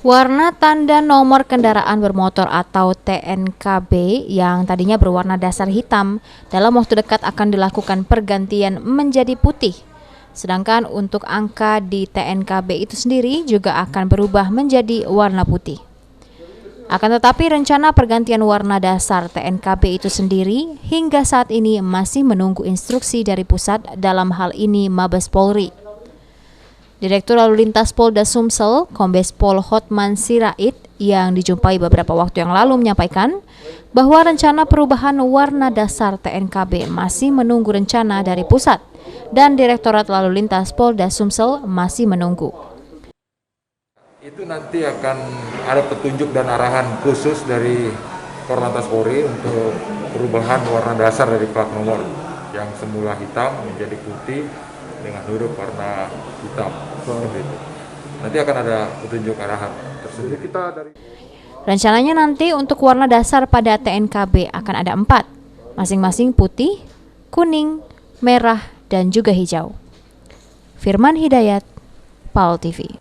Warna tanda nomor kendaraan bermotor atau TNKB yang tadinya berwarna dasar hitam dalam waktu dekat akan dilakukan pergantian menjadi putih. Sedangkan untuk angka di TNKB itu sendiri juga akan berubah menjadi warna putih. Akan tetapi rencana pergantian warna dasar TNKB itu sendiri hingga saat ini masih menunggu instruksi dari pusat, dalam hal ini Mabes Polri. Direktur Lalu Lintas Polda Sumsel, Kombes Pol Hotman Sirait, yang dijumpai beberapa waktu yang lalu menyampaikan bahwa rencana perubahan warna dasar TNKB masih menunggu rencana dari pusat dan Direktorat Lalu Lintas Polda Sumsel masih menunggu. Itu nanti akan ada petunjuk dan arahan khusus dari Korlantas Polri untuk perubahan warna dasar dari plat nomor yang semula hitam menjadi putih dengan huruf warna hitam. Seperti itu. Nanti akan ada petunjuk arahan tersebut. Rencananya nanti untuk warna dasar pada TNKB akan ada 4, masing-masing putih, kuning, merah, dan juga hijau. Firman Hidayat, PAL TV.